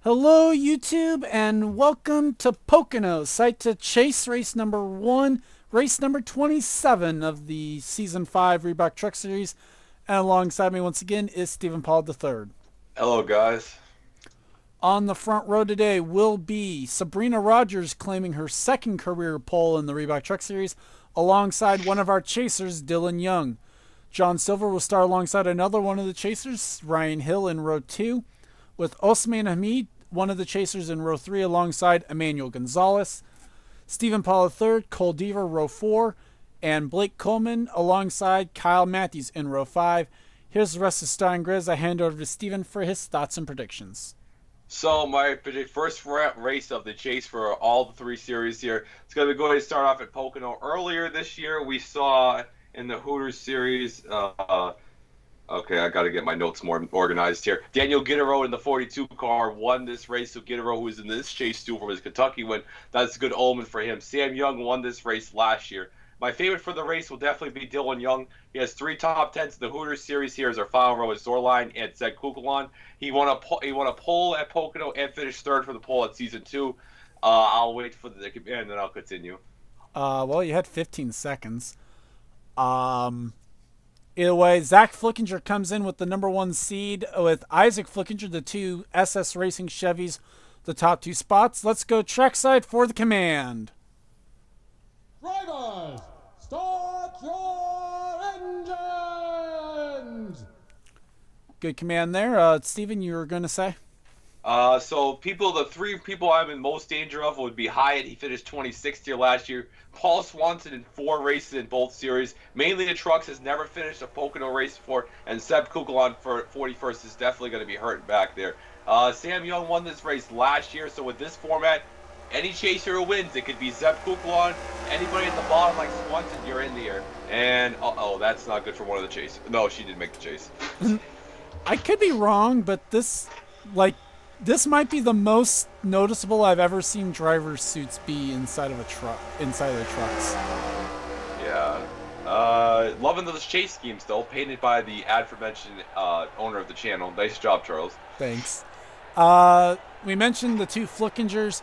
Hello, YouTube, and welcome to Pocono, site to chase race number 1, race number 27 of the Season 5 Reebok Truck Series. And alongside me once again is Stephen Paul III. Hello, guys. On the front row today will be Sabrina Rogers claiming her second career pole in the Reebok Truck Series, alongside one of our chasers, Dylan Young. John Silver will start alongside another one of the chasers, Ryan Hill, in row 2, with Osman Hamid, one of the chasers, in row 3 alongside Emmanuel Gonzalez. Stephen Paul III, Cole Deaver, row 4, and Blake Coleman alongside Kyle Matthews in row 5. Here's the rest of Star and Grizz. I hand over to Stephen for his thoughts and predictions. So my first race of the chase for all the three series here. It's going to be going to start off at Pocono. Earlier this year, we saw in the Hooters series. Okay, I got to get my notes more organized here. Daniel Guidero in the 42 car won this race. So Guidero, who was in this chase too from his Kentucky win, that's a good omen for him. Sam Young won this race last year. My favorite for the race will definitely be Dylan Young. He has 3 top tens in the Hooters series. Here is our final row with Zorline and Zed Kukulon. He won a pole at Pocono and finished third for the pole at season 2. I'll wait for the and then I'll continue. Well, you had 15 seconds. Either way, Zach Flickinger comes in with the number 1 seed, with Isaac Flickinger, the 2 SS Racing Chevys, the top 2 spots. Let's go trackside for the command. Drivers, start your engines! Good command there. Steven, you were going to say? So the 3 people I'm in most danger of would be Hyatt. He finished 26th here last year. Paul Swanson in 4 races in both series. Mainly the trucks, has never finished a Pocono race before. And Seb Kukulon for 41st is definitely going to be hurting back there. Sam Young won this race last year, so with this format, any chaser who wins, it could be Zeb Kukulon, anybody at the bottom like Swanson, you're in the air. And, that's not good for one of the chasers. No, she didn't make the chase. I could be wrong, but this might be the most noticeable I've ever seen driver suits be inside of the trucks. Yeah. Loving those chase schemes, though, painted by the aforementioned owner of the channel. Nice job, Charles. Thanks. We mentioned the 2 Flickingers.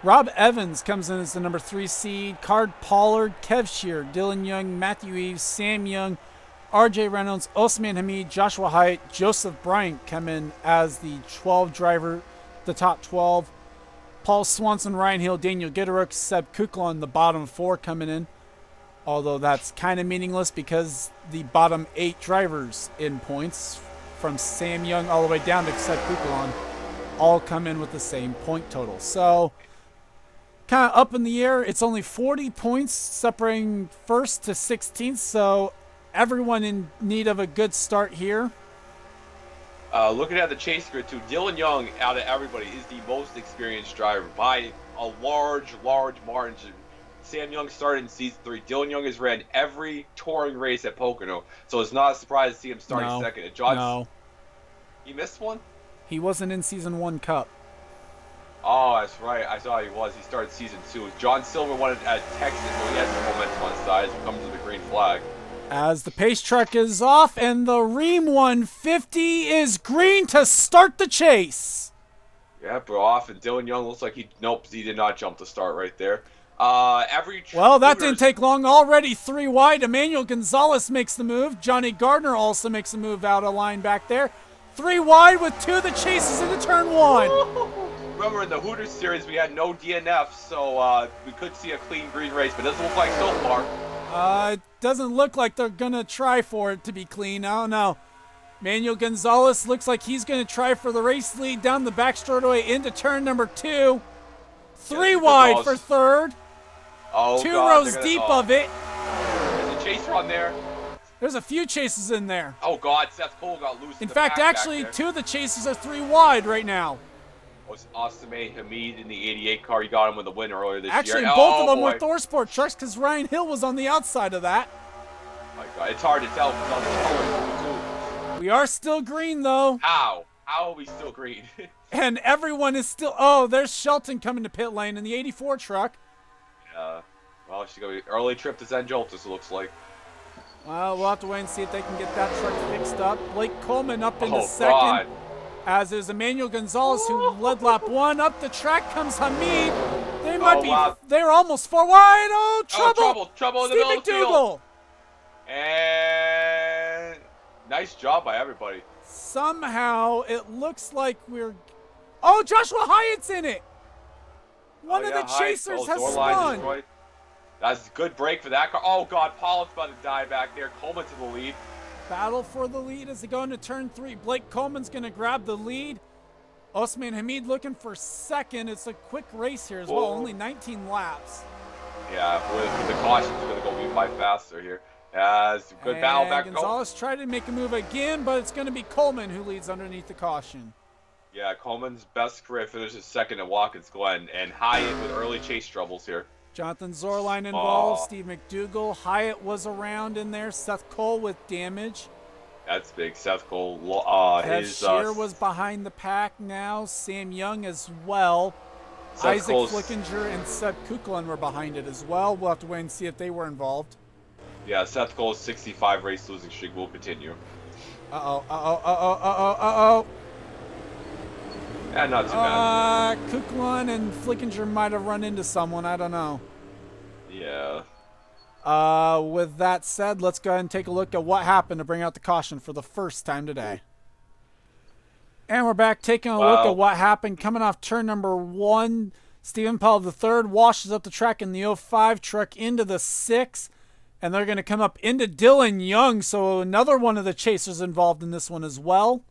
Rob Evans comes in as the number 3 seed. Card Pollard, Kev Shear, Dylan Young, Matthew Eves, Sam Young, RJ Reynolds, Osman Hamid, Joshua Hyatt, Joseph Bryant come in as the 12 driver, the top 12. Paul Swanson, Ryan Hill, Daniel Guidero, Seb Kuklon, the bottom 4 coming in. Although that's kind of meaningless because the bottom 8 drivers in points, from Sam Young all the way down to Seb Kuklon, all come in with the same point total. So, kind of up in the air. It's only 40 points separating 1st to 16th, so everyone in need of a good start here. Looking at the chase grid, too, Dylan Young, out of everybody, is the most experienced driver by a large margin. Sam Young started in season 3. Dylan Young has ran every touring race at Pocono, so it's not a surprise to see him starting second. And No. He missed one? He wasn't in Season 1 Cup. Oh, that's right. I thought he was. He started season 2. John Silver won it at Texas, so he has some momentum on his side as he comes to the green flag. As the pace truck is off and the Rheem 150 is green to start the chase. Yeah, bro, off, and Dylan Young looks like he did not jump the start right there. Well, that didn't take long. Already 3 wide. Emmanuel Gonzalez makes the move. Johnny Gardner also makes a move out of line back there. 3 wide with 2 of the chases into turn 1. Remember, in the Hooters series, we had no DNF, so we could see a clean green race, but it doesn't look like so far. It doesn't look like they're going to try for it to be clean. I don't know. Manuel Gonzalez looks like he's going to try for the race lead down the back straightaway into turn number 2. 3 wide for 3rd. Oh, 2 God, rows deep of it. There's a chaser on there. There's a few chases in there. Oh, God, Seth Cole got loose. In fact, actually, 2 of the chases are 3 wide right now. Was Osame Hamid in the 88 car? You got him with a win earlier this year. Actually, both of them were ThorSport trucks because Ryan Hill was on the outside of that. Oh my God, it's hard to tell because all the colors too. We are still green, though. How? How are we still green? And everyone is still... Oh, there's Shelton coming to pit lane in the 84 truck. Well, she's going to be early trip to Zen Joltis, it looks like. Well, we'll have to wait and see if they can get that truck fixed up. Blake Coleman up into Oh, second. God. as is Emmanuel Gonzalez, who led lap 1. Up the track comes Hamid. They might be. Wow. They're almost far wide. Oh, trouble! Trouble in the Steve middle of the field. McDougal. And nice job by everybody. Somehow it looks like we're. Oh, Joshua Hyatt's in it. One of the chasers has spun. That's a good break for that car. Oh God, Pollock's about to die back there. Coleman to the lead. Battle for the lead as they go into turn 3. Blake Coleman's going to grab the lead. Osman Hamid looking for second. It's a quick race here as well. Only 19 laps. Yeah, with the caution's going to go be by faster here. It's a good battle back. Gonzalez tried to make a move again, but it's going to be Coleman who leads underneath the caution. Yeah, Coleman's best career finishes second at Watkins Glen, and Hyatt with early chase troubles here. Jonathan Zorline involved, Steve McDougal. Hyatt was around in there. Seth Cole with damage. That's big. Seth Cole. Shear was behind the pack now. Sam Young as well. Isaac Flickinger and Seb Kuklan were behind it as well. We'll have to wait and see if they were involved. Yeah, Seth Cole's 65 race losing streak will continue. Uh-oh. Yeah, not too bad. Kuklan and Flickinger might have run into someone. I don't know. Yeah. With that said, let's go ahead and take a look at what happened to bring out the caution for the first time today. And we're back taking a look at what happened. Coming off turn number 1, Stephen Powell III washes up the track in the 05 truck into the 6. And they're going to come up into Dylan Young. So another one of the chasers involved in this one as well.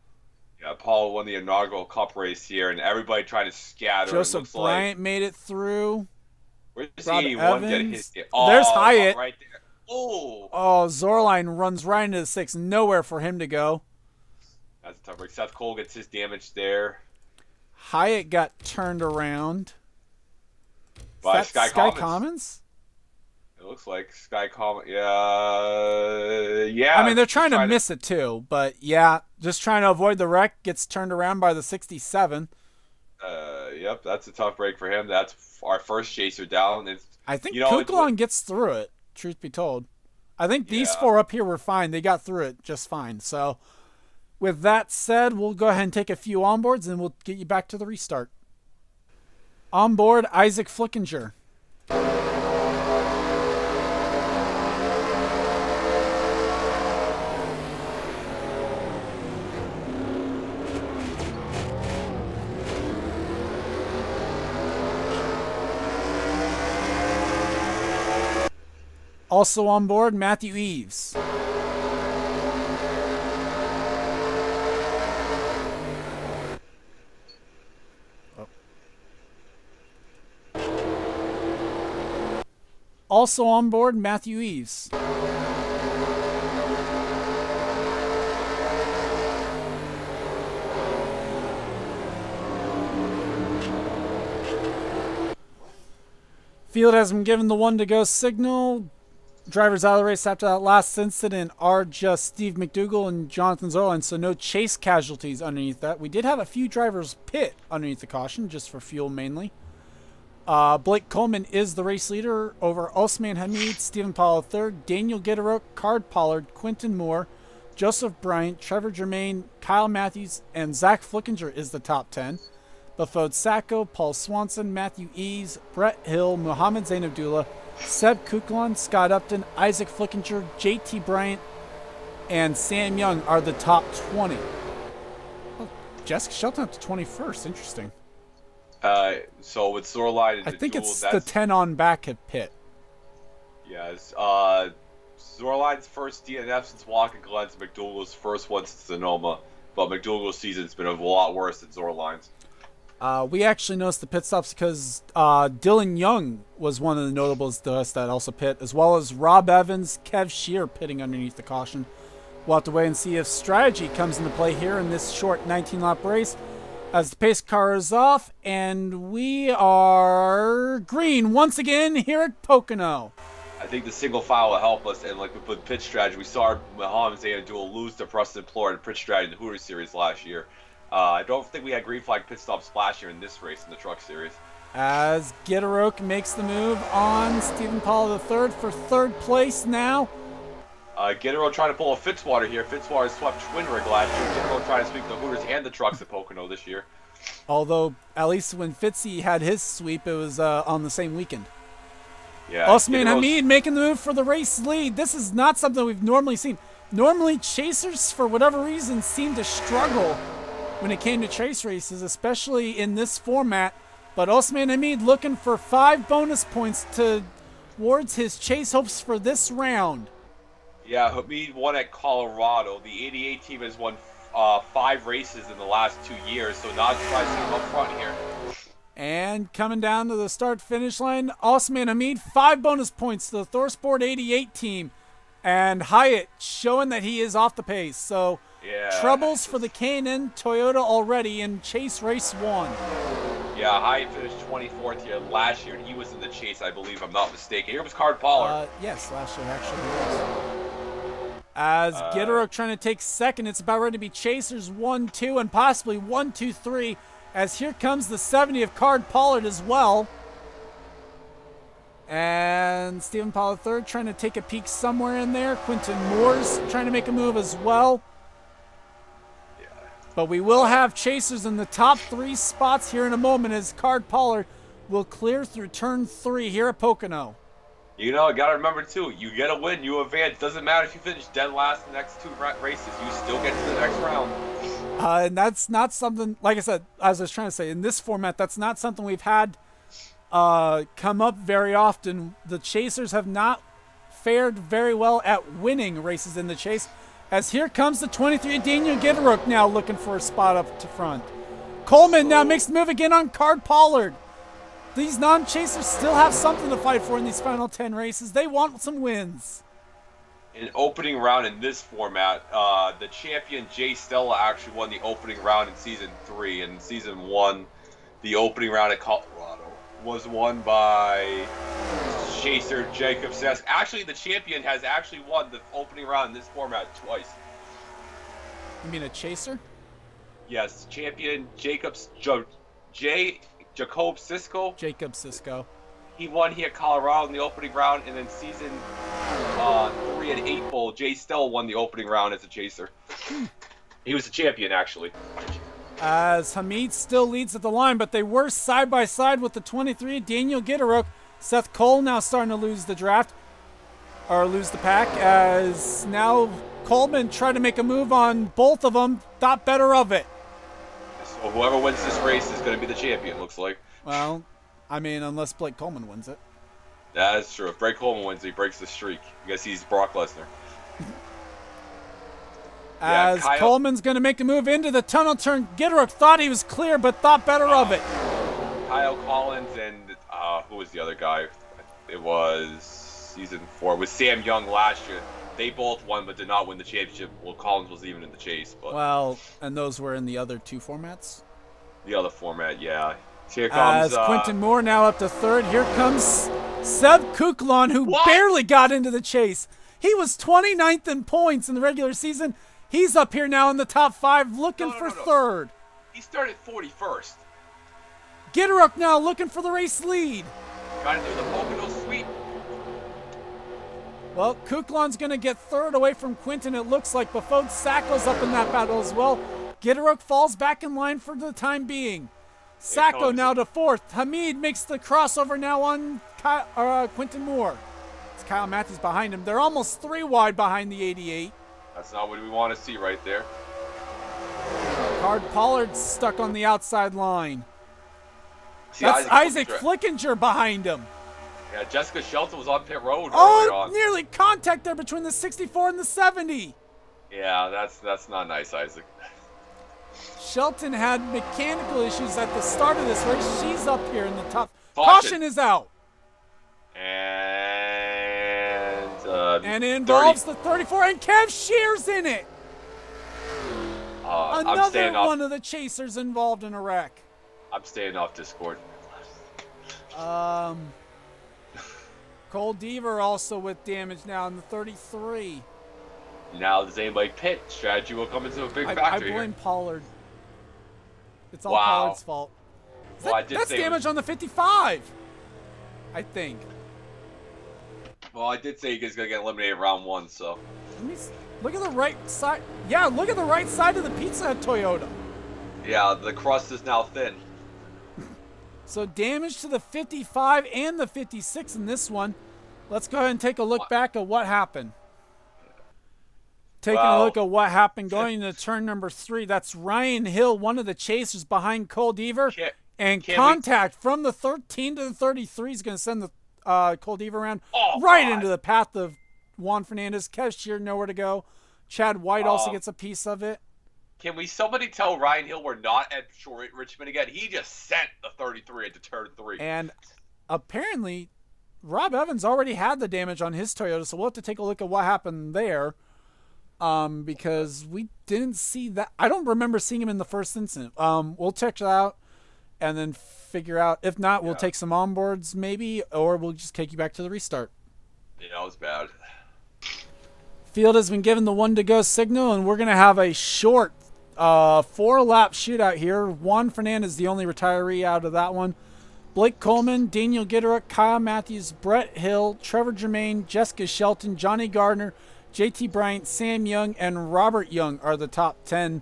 Yeah, Paul won the inaugural cup race here, and everybody tried to scatter. Joseph Bryant made it through. Where's Rob Evans? There's Hyatt. Right there. Oh, Zorline runs right into the 6. Nowhere for him to go. That's a tough break. Seth Cole gets his damage there. Hyatt got turned around. By Sky Commons? It looks like Sky Commons. Yeah. I mean, they're trying to miss it too, but yeah, just trying to avoid the wreck. Gets turned around by the 67. Yep, that's a tough break for him. That's our first chaser down. I think Kuklan gets through it, truth be told. I think these 4 up here were fine. They got through it just fine. So with that said, we'll go ahead and take a few onboards and we'll get you back to the restart. Onboard, Isaac Flickinger. Also on board, Matthew Eves. Also on board, Matthew Eves. Field has been given the 1-to-go signal. Drivers out of the race after that last incident are just Steve McDougal and Jonathan Zorline, so no chase casualties underneath that. We did have a few drivers pit underneath the caution, just for fuel mainly. Blake Coleman is the race leader over Osman Hamid, Stephen Powell III, Daniel Gitterook, Card Pollard, Quinton Moore, Joseph Bryant, Trevor Germain, Kyle Matthews, and Zach Flickinger is the top 10. Bafode Sacco, Paul Swanson, Matthew Eves, Brett Hill, Mohammed Zain Abdullah, Seb Kuklan, Scott Upton, Isaac Flickinger, JT Bryant, and Sam Young are the top 20. Oh, Jessica Shelton up to 21st. Interesting. So with Zorline and I think it's the 10 on back at pit. Yes. Zorline's first DNF since Watkins Glen's, McDougal's first one since Sonoma. But McDougal's season's been a lot worse than Zorline's. We actually noticed the pit stops because Dylan Young was one of the notables to us that also pit, as well as Rob Evans, Kev Shear pitting underneath the caution. We'll have to wait and see if strategy comes into play here in this short 19-lap race as the pace car is off, and we are green once again here at Pocono. I think the single file will help us, and like with pit strategy, we saw Mohammed Zain Abdullah lose to Preston Plore in pit strategy in the Hooters Series last year. I don't think we had green flag pit stops last year in this race in the Truck Series. As Gitterook makes the move on Stephen Powell III for 3rd place now. Gittero trying to pull a Fitzwater here. Fitzwater swept Schwinrig last year. Gittero trying to sweep the Hooters and the trucks at Pocono this year. Although, at least when Fitzy had his sweep, it was on the same weekend. Yeah, Osman Hamid making the move for the race lead. This is not something we've normally seen. Normally, chasers, for whatever reason, seem to struggle when it came to chase races, especially in this format. But Osman Hamid looking for 5 bonus points towards his chase hopes for this round. Yeah, Hamid won at Colorado. The 88 team has won 5 races in the last 2 years, so not surprised to see him up front here. And coming down to the start-finish line, Osman Hamid, 5 bonus points to the ThorSport 88 team. And Hyatt showing that he is off the pace. So troubles for the K&N Toyota already in Chase Race 1. Yeah, Hyatt finished 24th here last year, and he was in the chase, I believe, if I'm not mistaken. Here was Card Pollard. Yes, last year actually was. As Gittero trying to take second, it's about ready to be Chasers 1, 2, and possibly 1, 2, 3. As here comes the 70 of Card Pollard as well. And Stephen Pollard third trying to take a peek somewhere in there. Quentin Moore's trying to make a move as well. Yeah. But we will have chasers in the top 3 spots here in a moment as Card Pollard will clear through turn 3 here at Pocono. You know, got to remember, too, you get a win, you advance. Doesn't matter if you finish dead last in the next 2 races. You still get to the next round. And that's not something, like I said, as I was trying to say, in this format, that's not something we've had come up very often. The chasers have not fared very well at winning races in the chase. As here comes the 23 Daniel Gittero now looking for a spot up to front. Coleman now makes the move again on Card Pollard. These non-chasers still have something to fight for in these final 10 races. They want some wins. In opening round in this format, the champion Jay Stella actually won the opening round in Season 3. In Season 1, the opening round at Colorado was won by chaser Jacob Sass. Actually, the champion has actually won the opening round in this format twice. You mean a chaser? Yes, champion Jacob Cisco. Jacob Cisco. He won here at Colorado in the opening round, and then Season 3 at 8 Bowl, Jay Stell won the opening round as a chaser. He was the champion, actually. As Hamid still leads at the line, but they were side by side with the 23 Daniel Gittero. Seth Cole now starting to lose the draft, or lose the pack, as now Coleman tried to make a move on both of them, thought better of it. So whoever wins this race is going to be the champion, looks like. Well, I mean, unless Blake Coleman wins it. That is true. If Blake Coleman wins, he breaks the streak. I guess he's Brock Lesnar. As Coleman's going to make a move into the tunnel turn, Gittero thought he was clear, but thought better of it. Kyle Collins and who was the other guy? It was Season 4. It was Sam Young last year. They both won, but did not win the championship. Well, Collins was even in the chase. But well, and those were in the other 2 formats? The other format, yeah. Here comes Quentin Moore now up to third. Here comes Seb Kuklon, who barely got into the chase. He was 29th in points in the regular season. He's up here now in the top 5 looking for third. He started 41st. Gittero now looking for the race lead. Got to do the Pocono sweep. Well, Kuklon's going to get third away from Quentin, it looks like. Befode Sacco's up in that battle as well. Gittero falls back in line for the time being. Sacco now to fourth. Hamid makes the crossover now on Quentin Moore. It's Kyle Matthews behind him. They're almost 3 wide behind the 88. That's not what we want to see right there. Card Pollard's stuck on the outside line. See, that's Isaac Flickinger behind him. Yeah, Jessica Shelton was on pit road. Nearly contact there between the 64 and the 70. Yeah, that's not nice, Isaac. Shelton had mechanical issues at the start of this race. She's up here in the top. Caution is out. And it involves 30. The 34, and Kev Shear's in it. Another one of the chasers involved in a wreck. I'm staying off Discord. Cole Deaver also with damage now in the 33. Now does anybody pit? Strategy will come into a big factor here. I blame Pollard. It's all Pollard's fault. That's damage on the 55, I think. Well, I did say he's going to get eliminated round 1, so. Look at the right side. Yeah, look at the right side of the Pizza Hut Toyota. Yeah, the crust is now thin. So damage to the 55 and the 56 in this one. Let's go ahead and take a look back at what happened. Taking a look at what happened going into turn number 3. That's Ryan Hill, one of the chasers behind Cole Deaver. And contact from the 13 to the 33 is going to send the Cole Deaver around into the path of Juan Fernandez. Kev Shear, nowhere to go. Chad White also gets a piece of it. Can somebody tell Ryan Hill we're not at Richmond again? He just sent the 33 into turn 3. And apparently, Rob Evans already had the damage on his Toyota, so we'll have to take a look at what happened there. Because we didn't see that. I don't remember seeing him in the first incident. We'll check it out and then figure out. If not, we'll take some onboards maybe, or we'll just take you back to the restart. Yeah, it was bad. Field has been given the 1-to-go signal, and we're going to have a short 4-lap shootout here. Juan Fernandez, the only retiree out of that one. Blake Coleman, Daniel Gitterick, Kyle Matthews, Brett Hill, Trevor Germain, Jessica Shelton, Johnny Gardner, JT Bryant, Sam Young, and Robert Young are the top 10,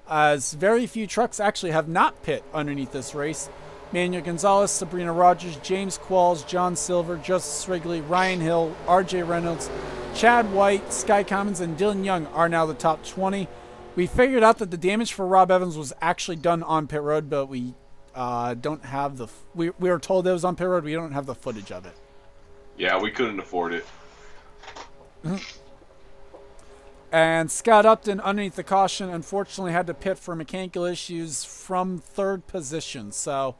as very few trucks actually have not pit underneath this race. Manuel Gonzalez, Sabrina Rogers, James Qualls, John Silver, Joseph Srigley, Ryan Hill, RJ Reynolds, Chad White, Sky Commons, and Dylan Young are now the top 20. We figured out that the damage for Rob Evans was actually done on pit road, but we don't have the... We were told it was on pit road. We don't have the footage of it. Yeah, we couldn't afford it. And Scott Upton, underneath the caution, unfortunately had to pit for mechanical issues from 3rd position. So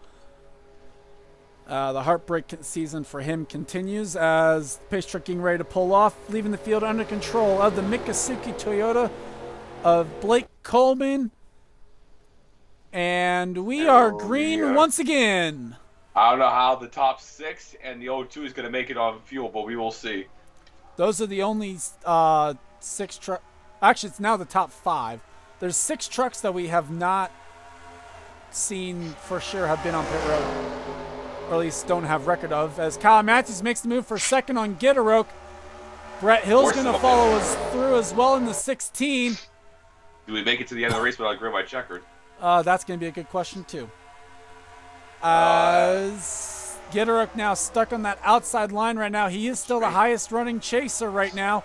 the heartbreak season for him continues as the pace truck getting ready to pull off, leaving the field under control of the Mikasuki Toyota of Blake Coleman. And we are green once again. I don't know how the top 6 and the O2 is going to make it on fuel, but we will see. Those are the only 6 trucks. Actually, it's now the top 5. There's 6 trucks that we have not seen for sure have been on pit road, or at least don't have record of. As Kyle Matthews makes the move for 2nd on Gitterick. Brett Hill's going to follow us through as well in the 16. Do we make it to the end of the race without green by checkered? That's going to be a good question, too. As Gitterick now stuck on that outside line right now. He is still the highest running chaser right now.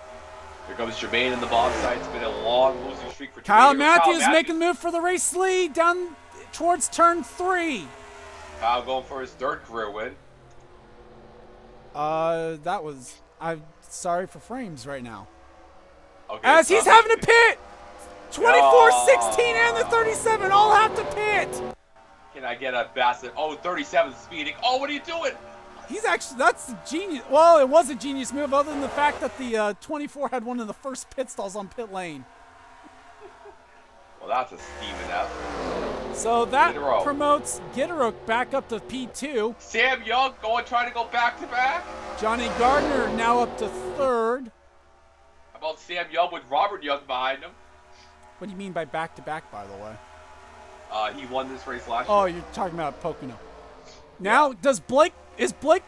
Here comes Jermaine in the bottom side. It's been a long losing streak for Kyle Matthews making the move for the race lead down towards turn 3. Kyle going for his 3rd career win. That was... I'm sorry for frames right now. Okay, as he's having to pit! 24, 16, and the 37 all have to pit! Can I get a Bassett? Oh, 37 speeding. Oh, what are you doing? He's actually, that's a genius. Well, it was a genius move other than the fact that the 24 had one of the first pit stalls on pit lane. Well, that's a steaming up. So that promotes Gitterick back up to P2. Sam Young trying to go back to back. Johnny Gardner now up to 3rd. How about Sam Young with Robert Young behind him? What do you mean by back to back, by the way? He won this race last year. Oh, you're talking about Pocono. Now, is Blake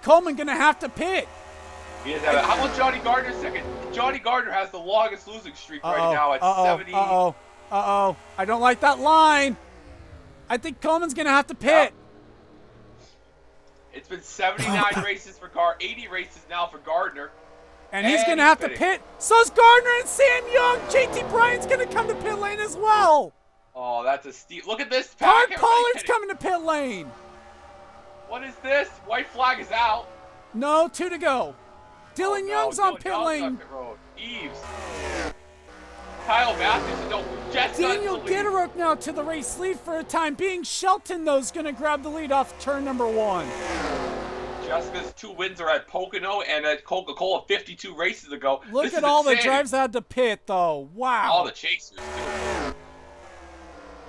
Coleman going to have to pit? He does have how about Johnny Gardner 2nd? Johnny Gardner has the longest losing streak right now at 70. I don't like that line. I think Coleman's going to have to pit. Yep. It's been 79 races for 80 races now for Gardner. And he's going to have to pit. So's Gardner and Sam Young. JT Bryant's going to come to pit lane as well. Oh, that's a steep. Look at this. Card Pollard's coming to pit lane. What is this? White flag is out. No, 2 to go. Dylan Young's on pit lane. Eves. Kyle Matthews. No, Daniel Gitterick now to the race lead for a time being. Shelton, though, is going to grab the lead off turn number 1. Jessica's 2 wins are at Pocono and at Coca-Cola 52 races ago. Look at all the drives that had to pit, though. Wow. All the chasers, too.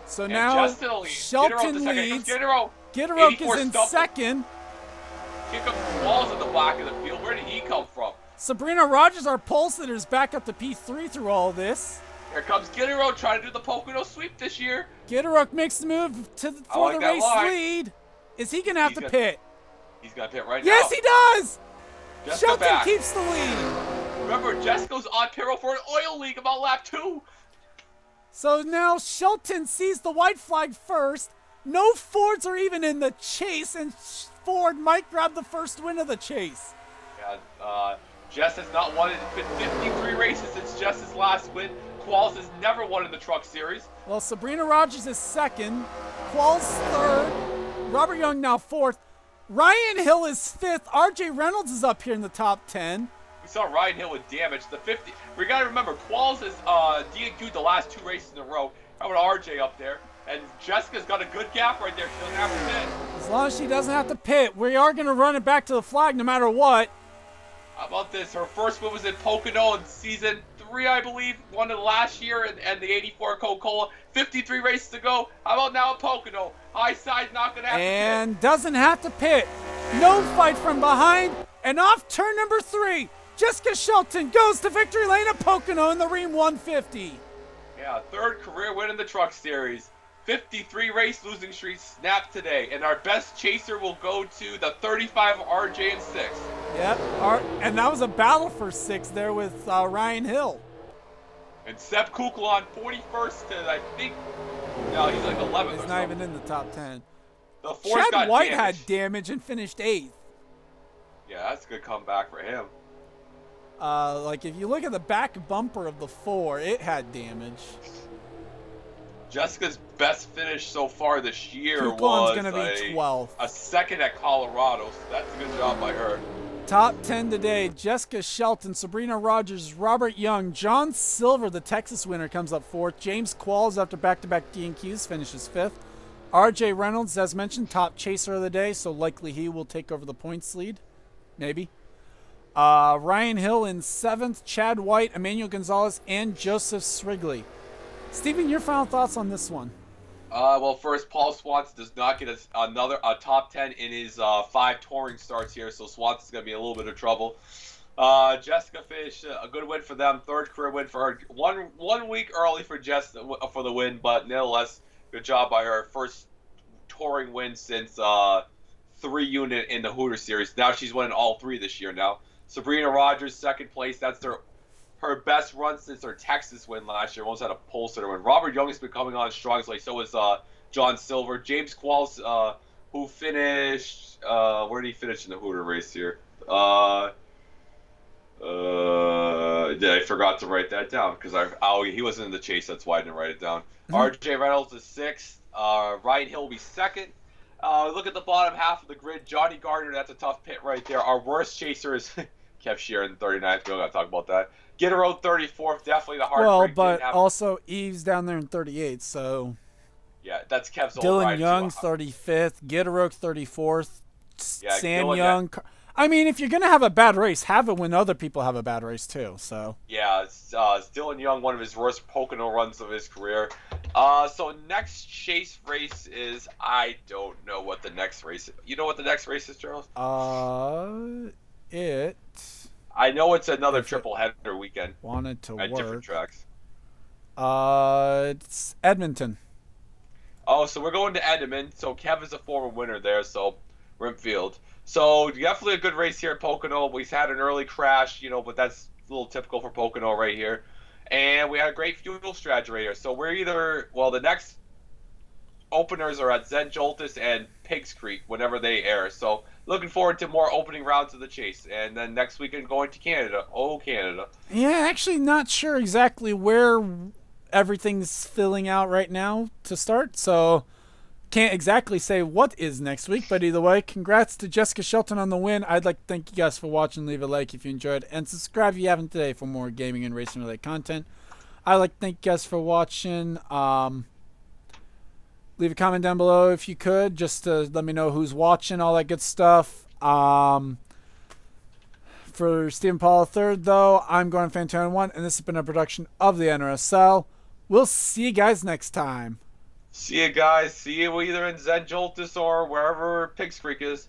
So now Shelton leads. Gitterick is in 2nd. Kick up the walls in the back of the field. Where did he come from? Sabrina Rogers, our pole sitter, is back up to P3 through all this. Here comes Gitterick trying to do the Pocono sweep this year. Gitterick makes the move for the race lead. Is he going to have to pit? He's got to pit right now. Yes, he does! Just Shelton keeps the lead. Remember, Jessica's on payroll for an oil leak about lap 2. So now Shelton sees the white flag first. No Fords are even in the chase, and Ford might grab the first win of the chase. Yeah, Jess has not won. It's been 53 races since Jess's last win. Qualls has never won in the Truck Series. Well, Sabrina Rogers is second. Qualls third. Robert Young now fourth. Ryan Hill is fifth. RJ Reynolds is up here in the top 10. We saw Ryan Hill with damage. The 50. We gotta remember, Qualls has DNQ'd the last 2 races in a row. How about RJ up there? And Jessica's got a good gap right there. She doesn't have to pit. As long as she doesn't have to pit, we are going to run it back to the flag no matter what. How about this? Her first win was in Pocono in season 3, I believe. Won it last year and the 84 Coca-Cola. 53 races to go. How about now at Pocono? High side not going to have to pit. And doesn't have to pit. No fight from behind. And off turn number 3, Jessica Shelton goes to victory lane at Pocono in the Rheem 150. Yeah, 3rd career win in the Truck Series. 53 race losing streak snapped today, and our best chaser will go to the 35 RJ and 6. Yep, and that was a battle for 6 there with Ryan Hill. And Seb Kukla on 41st to, I think, no, he's like 11th. He's not even in the top 10. The Force Chad got White damage. had damage and finished 8th. Yeah, that's a good comeback for him. Like if you look at the back bumper of the 4, it had damage. Jessica's best finish so far this year Kuklan's was gonna be 12th. a second at Colorado, so that's a good job by her. Top 10 today, Jessica Shelton, Sabrina Rogers, Robert Young, John Silver, the Texas winner, comes up 4th. James Qualls, after back-to-back DNQs, finishes 5th. RJ Reynolds, as mentioned, top chaser of the day, so likely he will take over the points lead. Maybe. Ryan Hill in 7th, Chad White, Emmanuel Gonzalez, and Joseph Srigley. Steven, your final thoughts on this one? Well, first, Paul Swanson does not get a top 10 in his 5 touring starts here, so Swanson's going to be in a little bit of trouble. Jessica finished a good win for them, 3rd career win for her. One week early for Jess for the win, but nonetheless, good job by her. First touring win since 3 unit in the Hooter Series. Now she's winning all 3 this year now. Sabrina Rogers, 2nd place. That's her best run since her Texas win last year. Almost had a pole sitter win. Robert Young has been coming on strong, so is John Silver. James Qualls, who finished, where did he finish in the Hooter race here? I forgot to write that down because he wasn't in the chase. That's why I didn't write it down. RJ Reynolds is 6th. Ryan Hill will be 2nd. Look at the bottom half of the grid. Johnny Gardner, that's a tough pit right there. Our worst chaser is Kev Sheeran, 39th. We don't got to talk about that. Gitterode, 34th. Definitely the heartbreak. Well, but also Eve's down there in 38th, so... Yeah, that's Kev's old Dylan ride, Young's too. 35th. Gitterode, 34th. Yeah, Sam Dylan, Young... I mean, if you're going to have a bad race, have it when other people have a bad race, too, so... Yeah, it's Dylan Young, one of his worst Pocono runs of his career. So next chase race is... I don't know what the next race is. You know what the next race is, Charles? I know it's another triple header weekend. Wanted to at work. Different tracks. It's Edmonton. Oh, so we're going to Edmonton. So Kev is a former winner there, so Rimfield. So definitely a good race here at Pocono. We had an early crash, but that's a little typical for Pocono right here. And we had a great fuel strategy right here. So we're the next openers are at Zen Joltis and Pigs Creek whenever they air. So looking forward to more opening rounds of the chase. And then next weekend going to Canada. Oh, Canada. Yeah, actually not sure exactly where everything's filling out right now to start. So can't exactly say what is next week. But either way, congrats to Jessica Shelton on the win. I'd like to thank you guys for watching. Leave a like if you enjoyed. And subscribe if you haven't today for more gaming and racing related content. I'd like to thank you guys for watching. Leave a comment down below if you could, just to let me know who's watching, all that good stuff. For Stephen Paul III, though, I'm Gordon Fantone1, and this has been a production of the NRSL. We'll see you guys next time. See you guys. See you either in Zen Joltis or wherever Pigs Creek is.